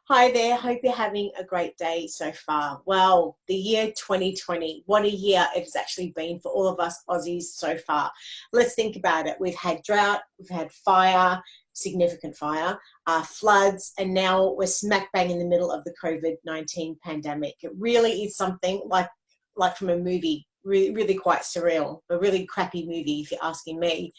Hi there, hope you're having a great day so far. Well, the year 2020, what a year it has actually been for all of us Aussies so far. Let's think about it. We've had drought, we've had fire, significant fire, floods, and now we're smack bang in the middle of the COVID-19 pandemic. It really is something like from a movie, really quite surreal, a really crappy movie if you're asking me.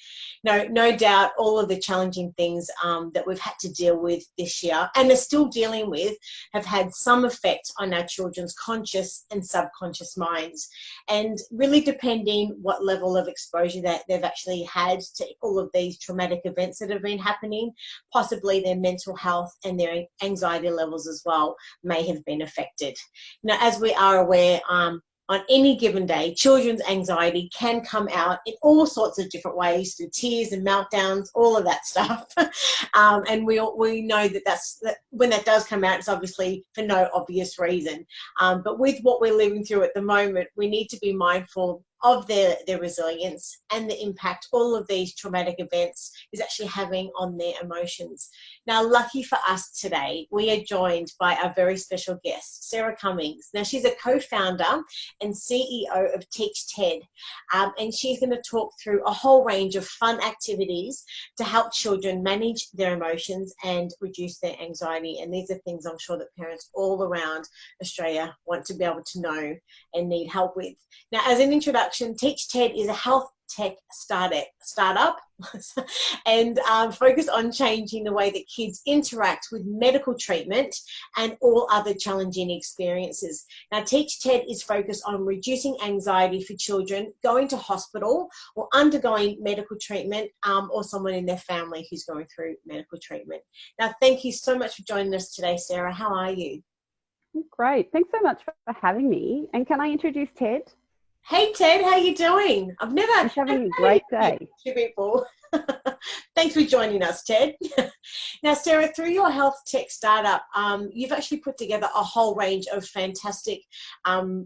No doubt all of the challenging things that we've had to deal with this year and are still dealing with have had some effect on our children's conscious and subconscious minds, and really depending what level of exposure that they've actually had to all of these traumatic events that have been happening, possibly their mental health and their anxiety levels as well may have been affected. Now, as we are aware, on any given day, children's anxiety can come out in all sorts of different ways, through tears and meltdowns, all of that stuff. And we know that when that does come out, it's obviously for no obvious reason. But with what we're living through at the moment, we need to be mindful of their resilience and the impact all of these traumatic events is actually having on their emotions. Now, lucky for us today, we are joined by our very special guest, Sarah Cumming. Now, she's a co-founder and CEO of Teach TED, and she's going to talk through a whole range of fun activities to help children manage their emotions and reduce their anxiety. And these are things I'm sure that parents all around Australia want to be able to know and need help with. Now, as an introduction, Teach TED is a health tech startup and focused on changing the way that kids interact with medical treatment and all other challenging experiences. Now, Teach TED is focused on reducing anxiety for children going to hospital or undergoing medical treatment, or someone in their family who's going through medical treatment. Now, thank you so much for joining us today, Sarah. How are you? Great. Thanks so much for having me. And can I introduce Ted? Hey Ted, how you doing? I've never He's having a great day. Two people. Thanks for joining us, Ted. Now, Sarah, through your health tech startup, you've actually put together a whole range of fantastic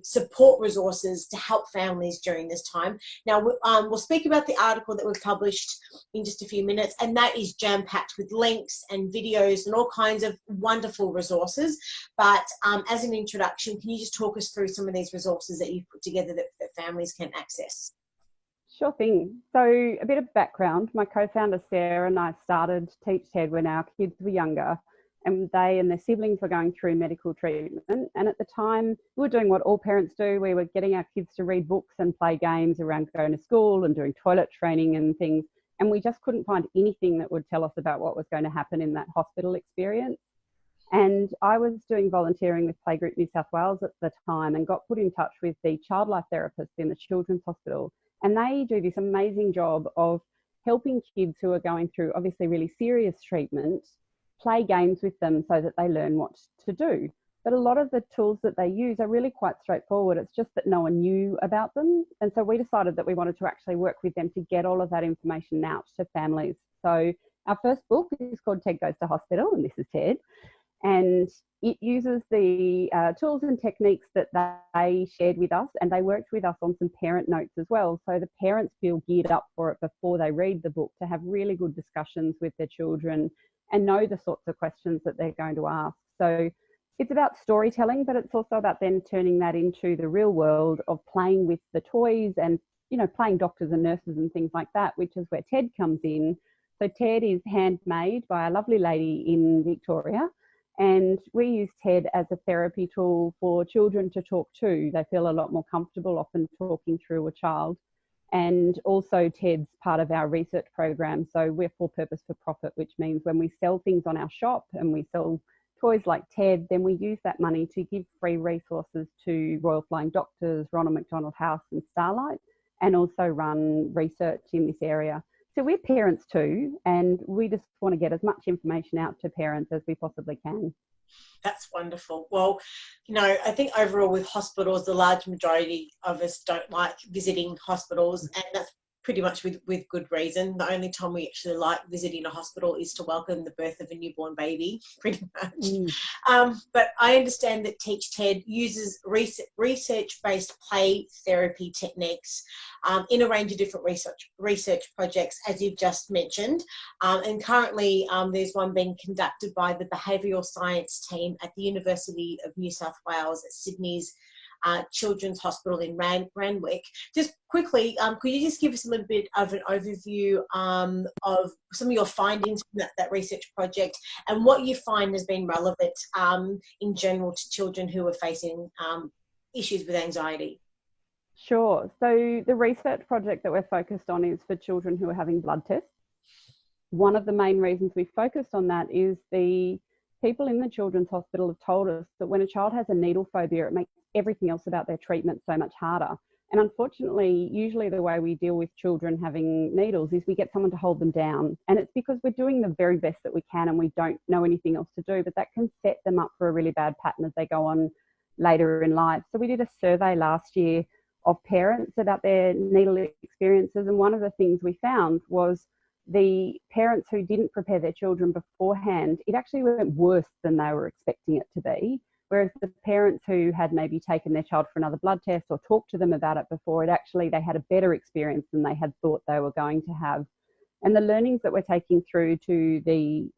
support resources to help families during this time. Now, we'll speak about the article that we've published in just a few minutes, and that is jam-packed with links and videos and all kinds of wonderful resources. But as an introduction, can you just talk us through some of these resources that you've put together that families can access? Sure thing. So a bit of background, my co-founder Sarah and I started Teach TED when our kids were younger, and they and their siblings were going through medical treatment. And at the time, we were doing what all parents do. We were getting our kids to read books and play games around going to school and doing toilet training and things. And we just couldn't find anything that would tell us about what was going to happen in that hospital experience. And I was doing volunteering with Playgroup New South Wales at the time and got put in touch with the child life therapist in the Children's Hospital. And they do this amazing job of helping kids who are going through obviously really serious treatment, play games with them so that they learn what to do. But a lot of the tools that they use are really quite straightforward. It's just that no one knew about them. And so we decided that we wanted to actually work with them to get all of that information out to families. So our first book is called Ted Goes to Hospital, and this is Ted. And it uses the tools and techniques that they shared with us, and they worked with us on some parent notes as well. So the parents feel geared up for it before they read the book to have really good discussions with their children and know the sorts of questions that they're going to ask. So it's about storytelling, but it's also about then turning that into the real world of playing with the toys and, playing doctors and nurses and things like that, which is where TED comes in. So TED is handmade by a lovely lady in Victoria. And we use TED as a therapy tool for children to talk to. They feel a lot more comfortable often talking through a child. And also TED's part of our research program. So we're for purpose for profit, which means when we sell things on our shop and we sell toys like TED, then we use that money to give free resources to Royal Flying Doctors, Ronald McDonald House and Starlight, and also run research in this area. So we're parents too, and we just want to get as much information out to parents as we possibly can. That's wonderful. Well, I think overall with hospitals, the large majority of us don't like visiting hospitals, and that's pretty much with good reason. The only time we actually like visiting a hospital is to welcome the birth of a newborn baby, pretty much. But I understand that Teach TED uses research-based play therapy techniques in a range of different research projects, as you've just mentioned. And currently there's one being conducted by the behavioural science team at the University of New South Wales at Sydney's Children's Hospital in Randwick. Just quickly, could you just give us a little bit of an overview of some of your findings from that research project and what you find has been relevant in general to children who are facing issues with anxiety? Sure. So the research project that we're focused on is for children who are having blood tests. One of the main reasons we focused on that is the people in the Children's Hospital have told us that when a child has a needle phobia, it makes everything else about their treatment so much harder. And unfortunately, usually the way we deal with children having needles is we get someone to hold them down. And it's because we're doing the very best that we can and we don't know anything else to do, but that can set them up for a really bad pattern as they go on later in life. So we did a survey last year of parents about their needle experiences. And one of the things we found was the parents who didn't prepare their children beforehand, it actually went worse than they were expecting it to be. Whereas the parents who had maybe taken their child for another blood test or talked to them about it before, they had a better experience than they had thought they were going to have. And the learnings that we're taking through to the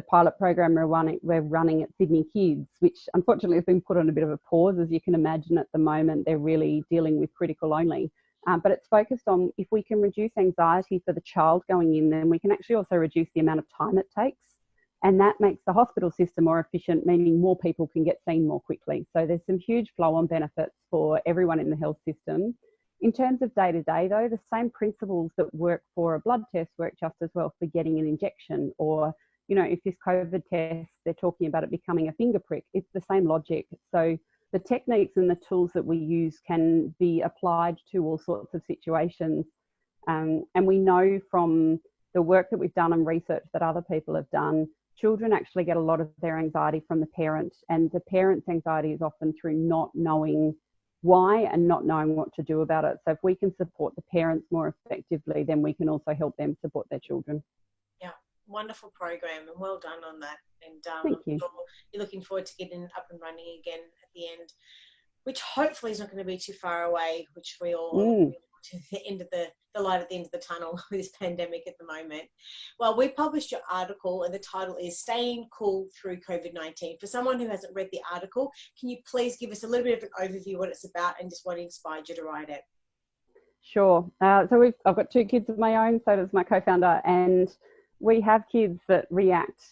pilot program we're running at Sydney Kids, which unfortunately has been put on a bit of a pause, as you can imagine at the moment. They're really dealing with critical only. But it's focused on if we can reduce anxiety for the child going in, then we can actually also reduce the amount of time it takes. And that makes the hospital system more efficient, meaning more people can get seen more quickly. So there's some huge flow-on benefits for everyone in the health system. In terms of day-to-day, though, the same principles that work for a blood test work just as well for getting an injection, or, you know, if this COVID test, they're talking about it becoming a finger prick, it's the same logic. So the techniques and the tools that we use can be applied to all sorts of situations. And we know from the work that we've done and research that other people have done, children actually get a lot of their anxiety from the parent, and the parent's anxiety is often through not knowing why and not knowing what to do about it. So if we can support the parents more effectively, then we can also help them support their children. Yeah, wonderful program and well done on that. And Thank you. You're looking forward to getting up and running again at the end, which hopefully is not going to be too far away, which we all to the end of the light at the end of the tunnel with this pandemic at the moment. Well, we published your article and the title is Staying Cool Through COVID-19. For someone who hasn't read the article, can you please give us a little bit of an overview what it's about and just what inspired you to write it? Sure. So I've got 2 kids of my own, so does my co-founder, and we have kids that react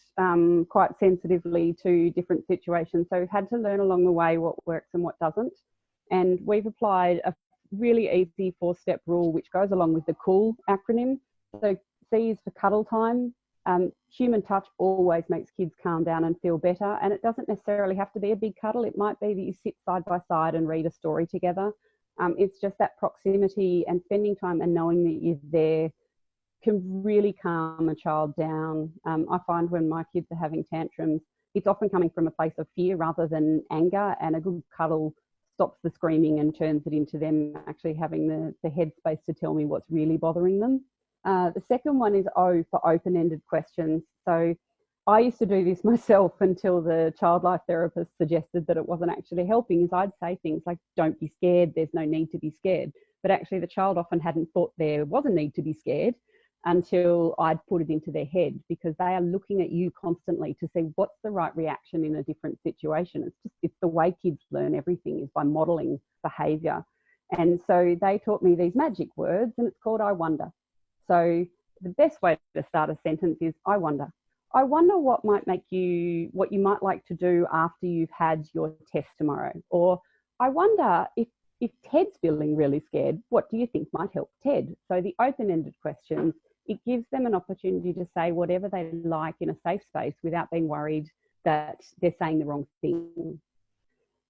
quite sensitively to different situations. So we've had to learn along the way what works and what doesn't. And we've applied a really easy 4-step rule, which goes along with the COOL acronym. So C is for cuddle time. Human touch always makes kids calm down and feel better. And it doesn't necessarily have to be a big cuddle. It might be that you sit side by side and read a story together. It's just that proximity and spending time and knowing that you're there can really calm a child down. I find when my kids are having tantrums, it's often coming from a place of fear rather than anger, and a good cuddle stops the screaming and turns it into them actually having the headspace to tell me what's really bothering them. The second one is O for open-ended questions. So I used to do this myself until the child life therapist suggested that it wasn't actually helping, is I'd say things like, don't be scared, there's no need to be scared. But actually the child often hadn't thought there was a need to be scared until I'd put it into their head, because they are looking at you constantly to see what's the right reaction in a different situation. It's the way kids learn everything, is by modeling behavior. And so they taught me these magic words, and it's called I wonder. So the best way to start a sentence is I wonder. I wonder what you might like to do after you've had your test tomorrow. Or I wonder if Ted's feeling really scared, what do you think might help Ted? So the open-ended questions, it gives them an opportunity to say whatever they like in a safe space without being worried that they're saying the wrong thing.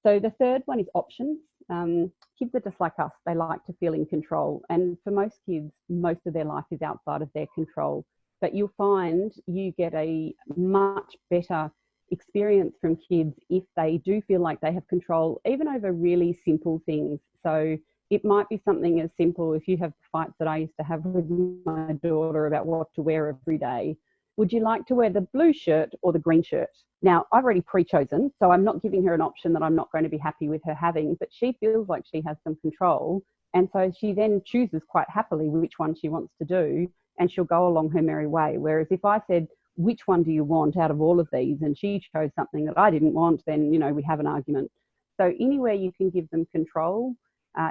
So the third one is options. Kids are just like us. They like to feel in control. And for most kids, most of their life is outside of their control. But you'll find you get a much better experience from kids if they do feel like they have control, even over really simple things. So it might be something as simple, if you have the fights that I used to have with my daughter about what to wear every day, would you like to wear the blue shirt or the green shirt? Now, I've already pre-chosen, so I'm not giving her an option that I'm not going to be happy with her having, but she feels like she has some control. And so she then chooses quite happily which one she wants to do, and she'll go along her merry way. Whereas if I said, which one do you want out of all of these? And she chose something that I didn't want, then, you know, we have an argument. So anywhere you can give them control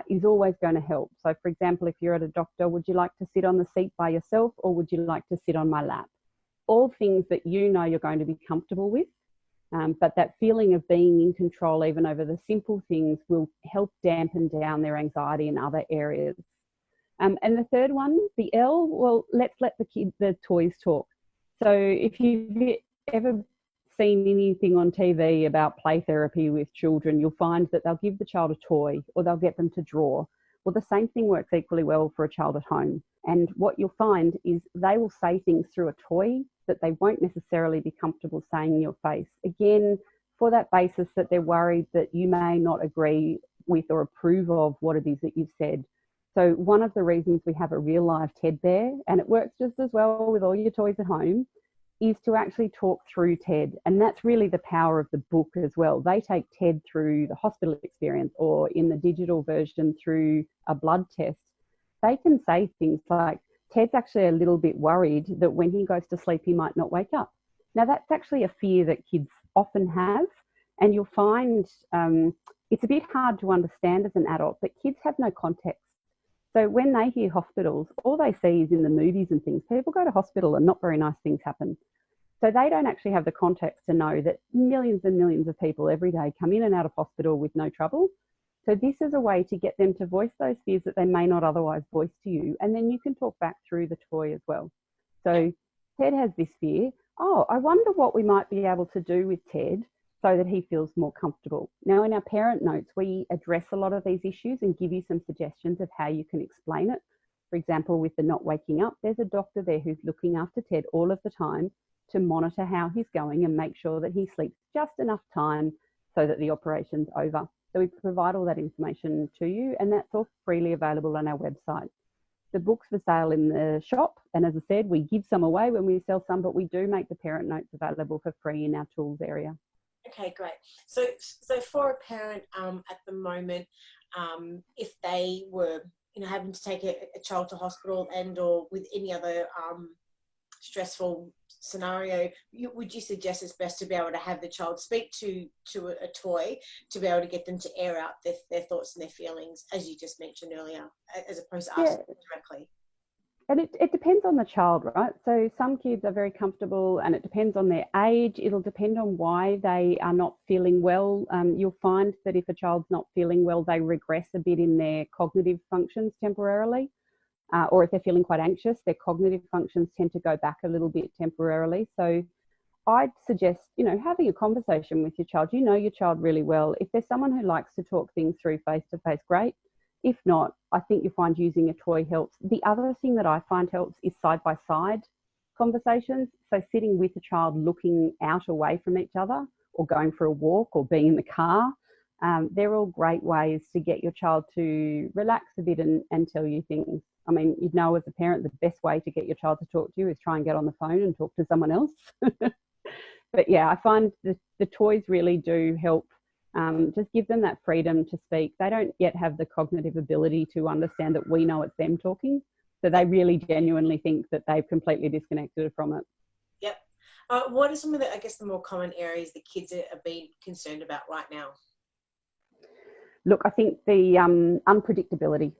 is always going to help. So for example, if you're at a doctor, would you like to sit on the seat by yourself, or would you like to sit on my lap? All things that you know you're going to be comfortable with. But that feeling of being in control, even over the simple things, will help dampen down their anxiety in other areas. And the third one, the L, well, let's let the toys talk. So if you've ever seen anything on TV about play therapy with children, you'll find that they'll give the child a toy, or they'll get them to draw. Well, the same thing works equally well for a child at home. And what you'll find is they will say things through a toy that they won't necessarily be comfortable saying in your face. Again, for that basis that they're worried that you may not agree with or approve of what it is that you've said. So one of the reasons we have a real live TED there, and it works just as well with all your toys at home, is to actually talk through TED. And that's really the power of the book as well. They take TED through the hospital experience, or in the digital version through a blood test. They can say things like, Ted's actually a little bit worried that when he goes to sleep, he might not wake up. Now, that's actually a fear that kids often have. And you'll find it's a bit hard to understand as an adult, but kids have no context. So when they hear hospitals, all they see is in the movies and things. People go to hospital and not very nice things happen. So they don't actually have the context to know that millions and millions of people every day come in and out of hospital with no trouble. So this is a way to get them to voice those fears that they may not otherwise voice to you. And then you can talk back through the toy as well. So Ted has this fear. Oh, I wonder what we might be able to do with Ted so that he feels more comfortable. Now, in our parent notes, we address a lot of these issues and give you some suggestions of how you can explain it. For example, with the not waking up, there's a doctor there who's looking after Ted all of the time to monitor how he's going and make sure that he sleeps just enough time so that the operation's over. So we provide all that information to you, and that's all freely available on our website. The book's for sale in the shop, and as I said, we give some away when we sell some, but we do make the parent notes available for free in our tools area. Okay, great. So for a parent at the moment, if they were, having to take a child to hospital and or with any other stressful scenario, would you suggest it's best to be able to have the child speak to a toy to be able to get them to air out their thoughts and their feelings, as you just mentioned earlier, as opposed to asking them directly? And it depends on the child, right? So some kids are very comfortable, and it depends on their age. It'll depend on why they are not feeling well. You'll find that if a child's not feeling well, they regress a bit in their cognitive functions temporarily. Or if they're feeling quite anxious, their cognitive functions tend to go back a little bit temporarily. So I'd suggest, having a conversation with your child. You know your child really well. If there's someone who likes to talk things through face-to-face, great. If not, I think you'll find using a toy helps. The other thing that I find helps is side-by-side conversations. So sitting with a child looking out away from each other, or going for a walk, or being in the car. They're all great ways to get your child to relax a bit and tell you things. I mean, as a parent, the best way to get your child to talk to you is try and get on the phone and talk to someone else. But yeah, I find the toys really do help. Just give them that freedom to speak. They don't yet have the cognitive ability to understand that we know it's them talking. So they really genuinely think that they've completely disconnected from it. Yep. What are some of the more common areas that kids are being concerned about right now? Look, I think the unpredictability.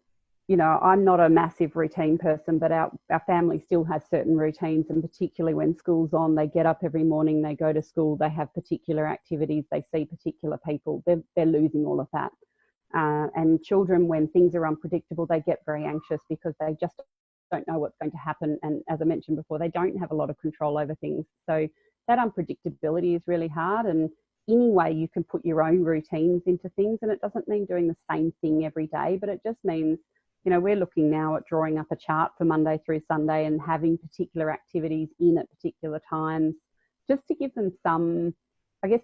I'm not a massive routine person, but our family still has certain routines, and particularly when school's on, they get up every morning, they go to school, they have particular activities, they see particular people. They're losing all of that. And children, when things are unpredictable, they get very anxious because they just don't know what's going to happen. And as I mentioned before, they don't have a lot of control over things. So that unpredictability is really hard. And any way you can put your own routines into things, and it doesn't mean doing the same thing every day, but it just means, we're looking now at drawing up a chart for Monday through Sunday and having particular activities in at particular times, just to give them some,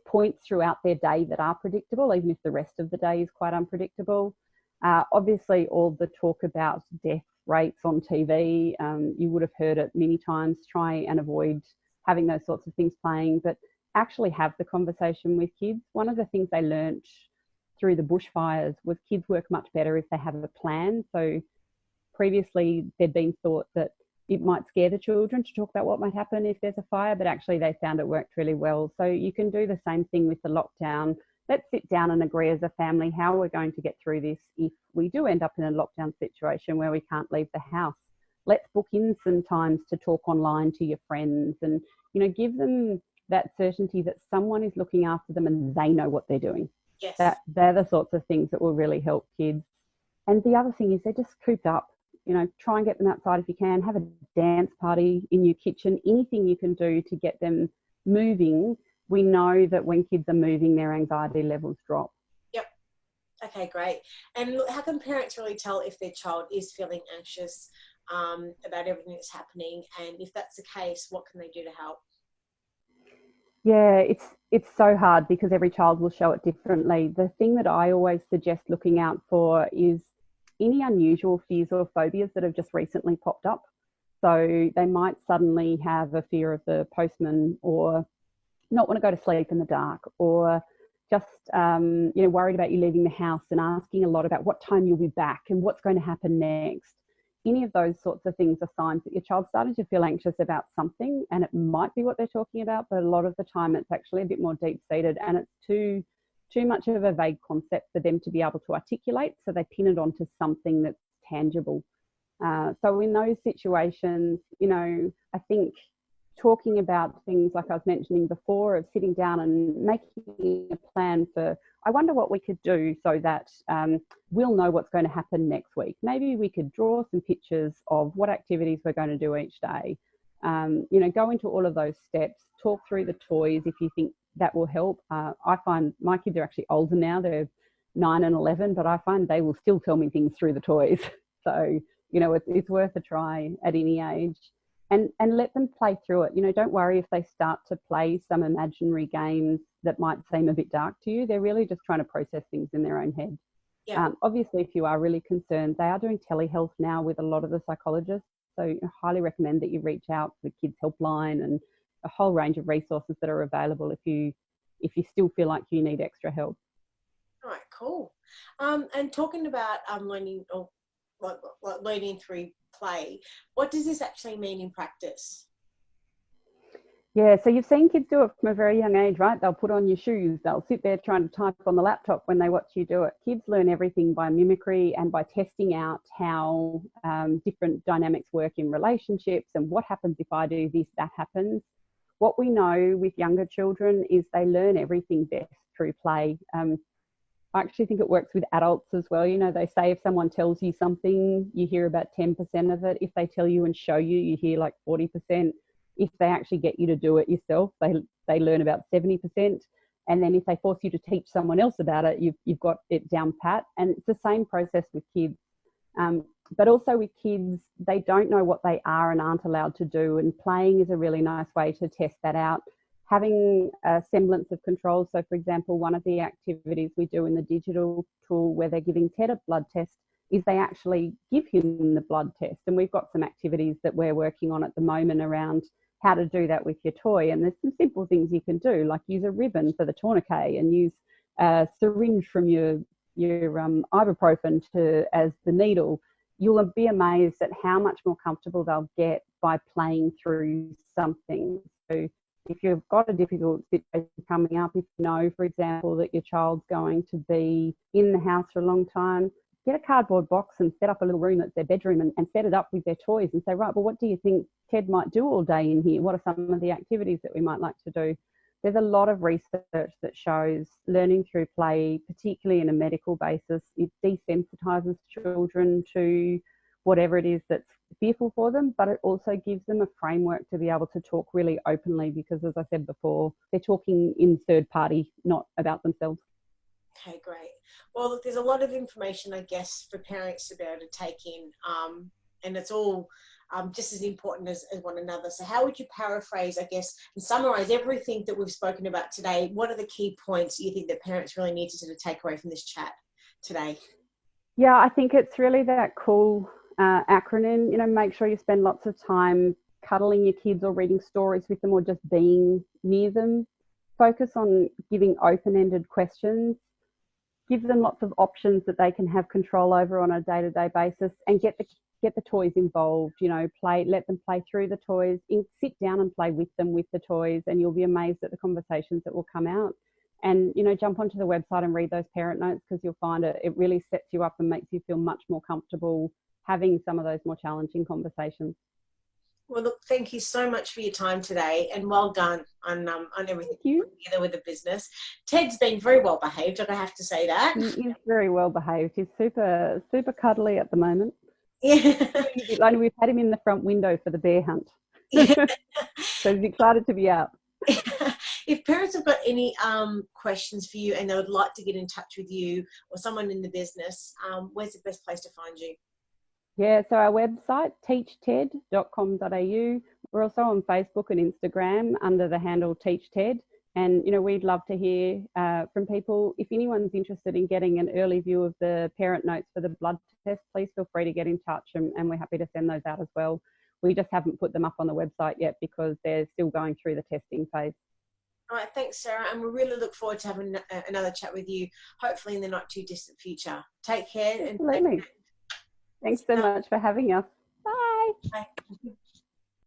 points throughout their day that are predictable, even if the rest of the day is quite unpredictable. Obviously, all the talk about death rates on TV, you would have heard it many times. Try and avoid having those sorts of things playing, but actually have the conversation with kids. One of the things they learnt through the bushfires was kids work much better if they have a plan. So previously there'd been thought that it might scare the children to talk about what might happen if there's a fire, but actually they found it worked really well. So you can do the same thing with the lockdown. Let's sit down and agree as a family how we're going to get through this if we do end up in a lockdown situation where we can't leave the house. Let's book in some times to talk online to your friends and, you know, give them that certainty that someone is looking after them and they know what they're doing. Yes. They're the sorts of things that will really help kids. And the other thing is they're just cooped up. You know, try and get them outside if you can. Have a dance party in your kitchen. Anything you can do to get them moving. We know that when kids are moving, their anxiety levels drop. Yep. Okay, great. And look, how can parents really tell if their child is feeling anxious about everything that's happening? And if that's the case, what can they do to help? Yeah, it's so hard because every child will show it differently. The thing that I always suggest looking out for is any unusual fears or phobias that have just recently popped up. So they might suddenly have a fear of the postman, or not want to go to sleep in the dark, or just worried about you leaving the house and asking a lot about what time you'll be back and what's going to happen next. Any of those sorts of things are signs that your child's starting to feel anxious about something, and it might be what they're talking about, but a lot of the time it's actually a bit more deep-seated, and it's too much of a vague concept for them to be able to articulate, so they pin it onto something that's tangible. So in those situations, you know, I think talking about things like I was mentioning before, of sitting down and making a plan for, I wonder what we could do so that we'll know what's going to happen next week. Maybe we could draw some pictures of what activities we're going to do each day. Go into all of those steps, talk through the toys if you think that will help. I find my kids are actually older now, they're 9 and 11, but I find they will still tell me things through the toys. So, you know, it's worth a try at any age. And let them play through it. You know, don't worry if they start to play some imaginary games that might seem a bit dark to you. They're really just trying to process things in their own head. Yeah. Obviously, if you are really concerned, they are doing telehealth now with a lot of the psychologists. So I highly recommend that you reach out to the Kids Helpline and a whole range of resources that are available if you still feel like you need extra help. All right, cool. And talking about learning, or like learning through play, what does this actually mean in practice? Yeah, so you've seen kids do it from a very young age, right? They'll put on your shoes, they'll sit there trying to type on the laptop when they watch you do it. Kids learn everything by mimicry and by testing out how different dynamics work in relationships and what happens if I do this, that happens. What we know with younger children is they learn everything best through play. I actually think it works with adults as well. You know, they say if someone tells you something, you hear about 10% of it. If they tell you and show you, you hear like 40%. If they actually get you to do it yourself, they learn about 70%. And then if they force you to teach someone else about it, you've got it down pat. And it's the same process with kids. But also with kids, they don't know what they are and aren't allowed to do. And playing is a really nice way to test that out. Having a semblance of control. So, for example, one of the activities we do in the digital tool where they're giving Ted a blood test is they actually give him the blood test. And we've got some activities that we're working on at the moment around how to do that with your toy. And there's some simple things you can do, like use a ribbon for the tourniquet and use a syringe from your ibuprofen as the needle. You'll be amazed at how much more comfortable they'll get by playing through something. So if you've got a difficult situation coming up, if you know, for example, that your child's going to be in the house for a long time, get a cardboard box and set up a little room that's their bedroom and set it up with their toys and say, right, well, what do you think Ted might do all day in here? What are some of the activities that we might like to do? There's a lot of research that shows learning through play, particularly in a medical basis, it desensitizes children to whatever it is that's fearful for them, but it also gives them a framework to be able to talk really openly because, as I said before, they're talking in third party, not about themselves. Okay, great. Well, look, there's a lot of information, I guess, for parents to be able to take in, and it's all just as important as one another. So how would you paraphrase, I guess, and summarize everything that we've spoken about today? What are the key points you think that parents really need to sort of take away from this chat today? Yeah, I think it's really that cool acronym. You know, make sure you spend lots of time cuddling your kids or reading stories with them or just being near them. Focus on giving open ended questions, give them lots of options that they can have control over on a day-to-day basis, and get the toys involved. You know, let them play through the toys, sit down and play with them with the toys, and you'll be amazed at the conversations that will come out. And you know, jump onto the website and read those parent notes, because you'll find it really sets you up and makes you feel much more comfortable having some of those more challenging conversations. Well, look, thank you so much for your time today, and well done on everything Thank you. together with the business. Ted's been very well behaved, I have to say that. He is very well behaved. He's super cuddly at the moment. Yeah. Feeling a bit lonely. We've had him in the front window for the bear hunt. Yeah. So he's excited to be out. If parents have got any questions for you and they would like to get in touch with you or someone in the business, where's the best place to find you? Yeah, so our website, teachted.com.au. We're also on Facebook and Instagram under the handle TeachTed. And, you know, we'd love to hear from people. If anyone's interested in getting an early view of the parent notes for the blood test, please feel free to get in touch, and we're happy to send those out as well. We just haven't put them up on the website yet because they're still going through the testing phase. All right, thanks, Sarah. And we really look forward to having another chat with you, hopefully in the not too distant future. Take care. Absolutely. Thanks so much for having us. Bye. Bye.